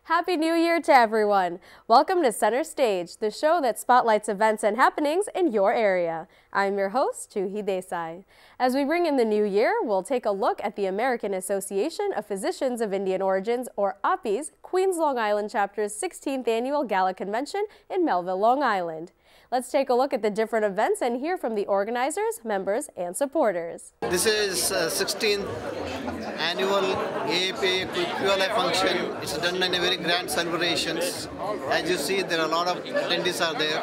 Happy New Year to everyone! Welcome to Center Stage, the show that spotlights events and happenings in your area. I'm your host, Juhi Desai. As we bring in the new year, we'll take a look at the American Association of Physicians of Indian Origins, or AAPI's, Queens Long Island Chapter's 16th Annual Gala Convention in Melville, Long Island. Let's take a look at the different events and hear from the organizers, members, and supporters. This is 16th annual AAPI QLI function. It's done in a very grand celebrations. As you see, there are a lot of attendees are there.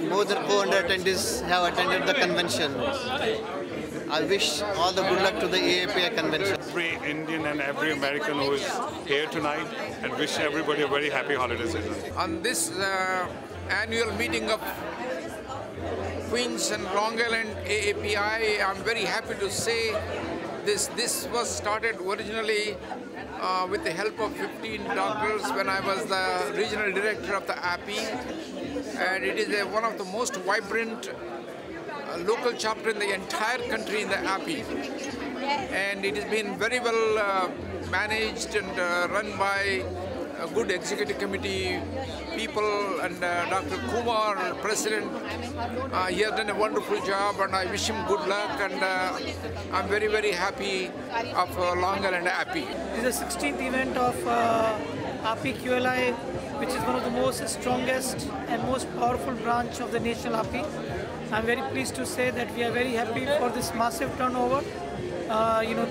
More than 400 attendees have attended the convention. I wish all the good luck to the AAPI convention. Every Indian and every American who is here tonight, and wish everybody a very happy holiday season. On this annual meeting of Queens and Long Island AAPI, I'm very happy to say this was started originally with the help of 15 doctors when I was the regional director of the AAPI, and it is one of the most vibrant local chapter in the entire country in the AAPI, and it has been very well managed and run by a good executive committee people, and Dr. Kumar, president, he has done a wonderful job, and I wish him good luck, and I'm very, very happy of Long Island AAPI. This is the 16th event of AAPI QLI, which is one of the most strongest and most powerful branch of the national AAPI. I'm very pleased to say that we are very happy for this massive turnover.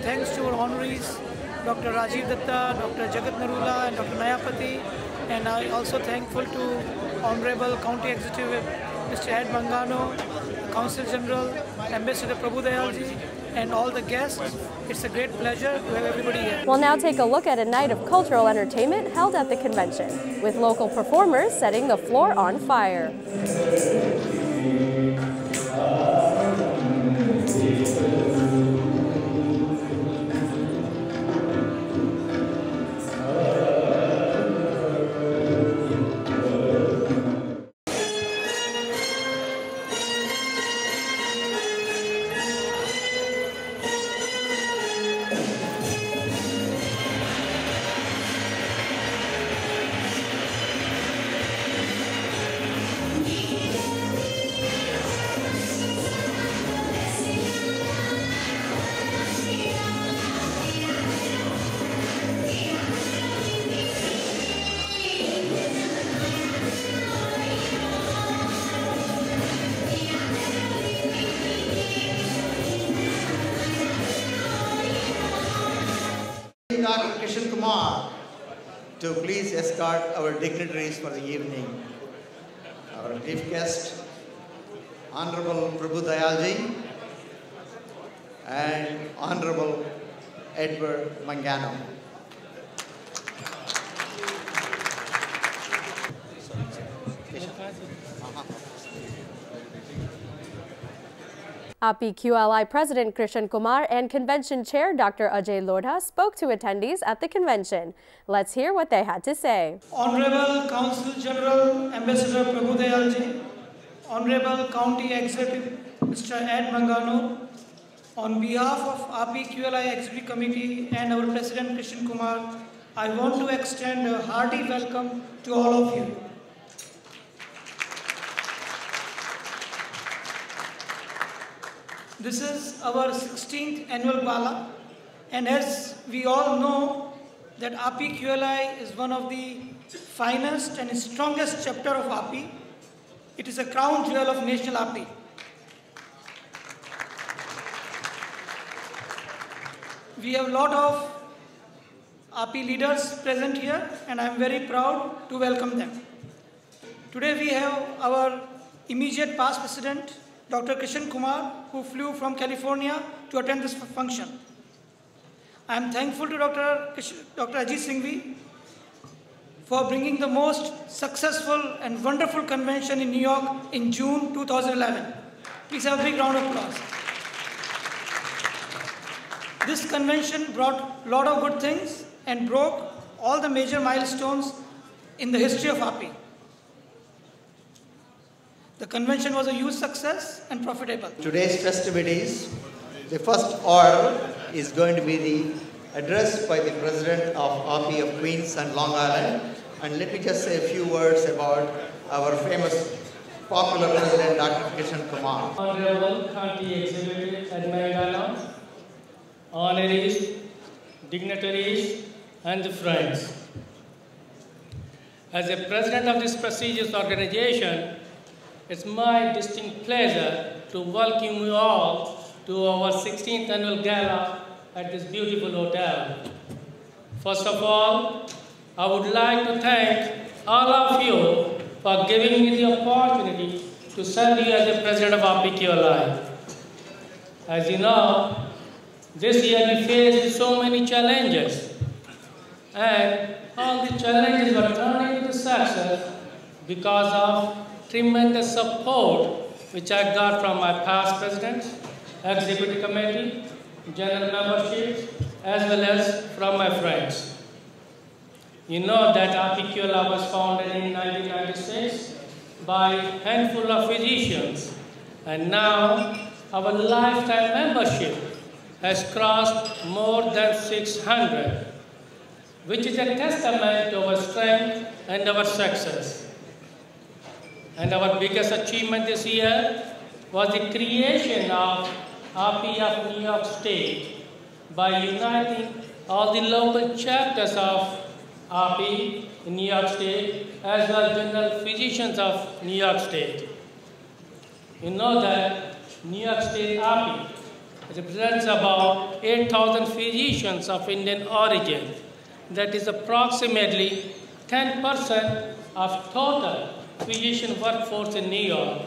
Thanks to our honorees, Dr. Rajiv Datta, Dr. Jagat Narula, and Dr. Nayapati, and I also thankful to Honorable County Executive Mr. Ed Mangano, Council General, Ambassador Prabhu Dayalji, and all the guests. It's a great pleasure to have everybody here. We'll now take a look at a night of cultural entertainment held at the convention, with local performers setting the floor on fire. Dr. Kishan Kumar to please escort our dignitaries for the evening. Our chief guest, Honorable Prabhu Dayalji and Honorable Edward Mangano. AAPI QLI President Krishan Kumar and Convention Chair Dr. Ajay Lodha spoke to attendees at the convention. Let's hear what they had to say. Honorable Council General Ambassador Prabhu Dayalji, Honorable County Executive Mr. Ed Mangano, on behalf of AAPI QLI Executive Committee and our President Krishan Kumar, I want to extend a hearty welcome to all of you. This is our 16th annual gala, and as we all know that AAPI QLI is one of the finest and strongest chapter of AAPI. It is a crown jewel of national AAPI. We have a lot of AAPI leaders present here, and I am very proud to welcome them. Today we have our immediate past president, Dr. Krishan Kumar, who flew from California to attend this function. I am thankful to Dr. Ajit Singhvi for bringing the most successful and wonderful convention in New York in June 2011. Please have a big round of applause. This convention brought a lot of good things and broke all the major milestones in the history of AAPI. The convention was a huge success and profitable. Today's festivities, the first order is going to be the addressed by the President of API of Queens and Long Island. And let me just say a few words about our famous popular President, Dr. Kishan Kumar. Honorable County Executive at Meghalaya, honorees, dignitaries, and friends. As a president of this prestigious organization, it's my distinct pleasure to welcome you all to our 16th annual gala at this beautiful hotel. First of all, I would like to thank all of you for giving me the opportunity to serve you as the president of APQLI. As you know, this year we faced so many challenges, and all the challenges were turned into success because of tremendous support which I got from my past presidents, executive committee, general memberships, as well as from my friends. You know that APQLI was founded in 1996 by a handful of physicians, and now our lifetime membership has crossed more than 600, which is a testament to our strength and our success. And our biggest achievement this year was the creation of API of New York State by uniting all the local chapters of API in New York State as well as general physicians of New York State. You know that New York State API represents about 8,000 physicians of Indian origin. That is approximately 10% of total physician workforce in New York.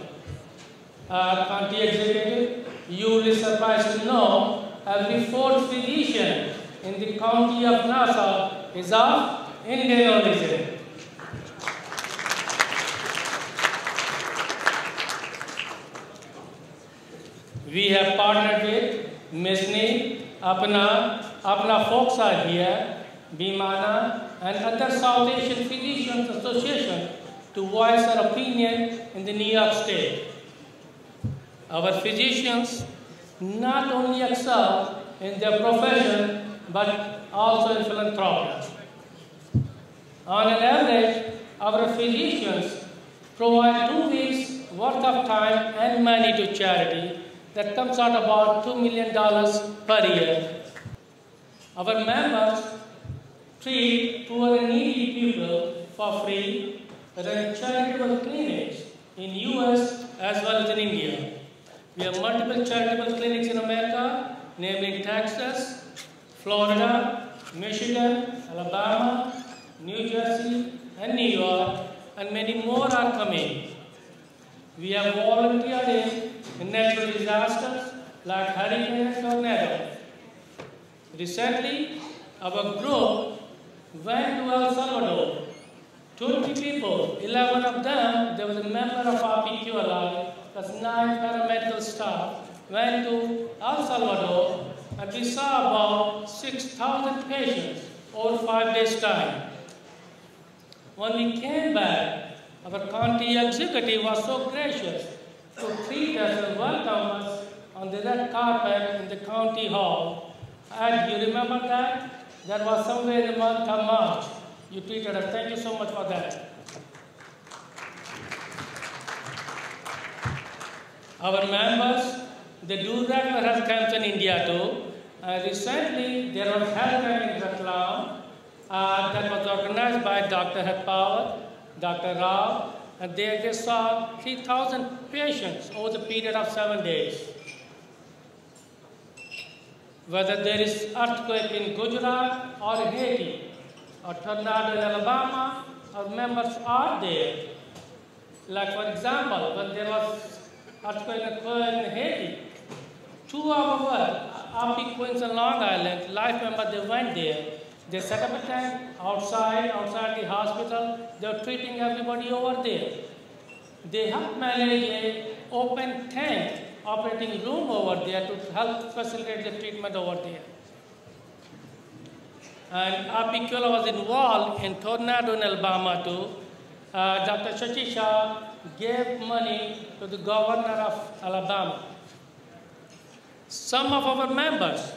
County executive, you will be surprised to know every fourth physician in the county of Nassau is of Indian origin. We have partnered with Misni, Apna folks are here, Bimana, and other South Asian Physicians Association to voice our opinion in the New York State. Our physicians not only excel in their profession, but also in philanthropy. On an average, our physicians provide 2 weeks worth of time and money to charity. That comes out about $2 million per year. Our members treat poor and needy people for free, run charitable clinics in US as well as in India. We have multiple charitable clinics in America, namely in Texas, Florida, Michigan, Alabama, New Jersey, and New York, and many more are coming. We have volunteered in natural disasters like hurricane and tornado. Recently, our group went to El Salvador. 20 people, 11 of them, there was a member of APQLI, plus 9 paramedical staff, went to El Salvador, and we saw about 6,000 patients over 5 days' time. When we came back, our county executive was so gracious to treat us and welcome us on the red carpet in the county hall. And you remember that? That was somewhere in the month of March. You treated us. Thank you so much for that. Our members, they do regular health camps in India too. Recently, there was health camp in Ratlam that was organized by Dr. Hetpawar, Dr. Rao, and they saw 3,000 patients over the period of 7 days. Whether there is earthquake in Gujarat or Haiti, or tornado in Alabama, our members are there. Like for example, when there was earthquake in Haiti, 2 hours work, API Queens and Long Island, life members, they went there. They set up a tent outside the hospital. They were treating everybody over there. They helped manage an open tent operating room over there to help facilitate the treatment over there. And APQLI was involved in tornado in Alabama too. Dr. Shashi Shah gave money to the governor of Alabama. Some of our members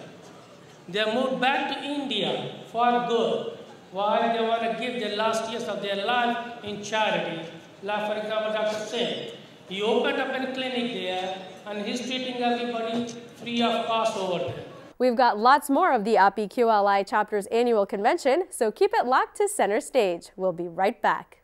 They moved back to India for good. Why? They want to give the last years of their life in charity. Like for example, Dr. Singh, he opened up a clinic there and he's treating everybody free of cost over there. We've got lots more of the API QLI chapter's annual convention, so keep it locked to Center Stage. We'll be right back.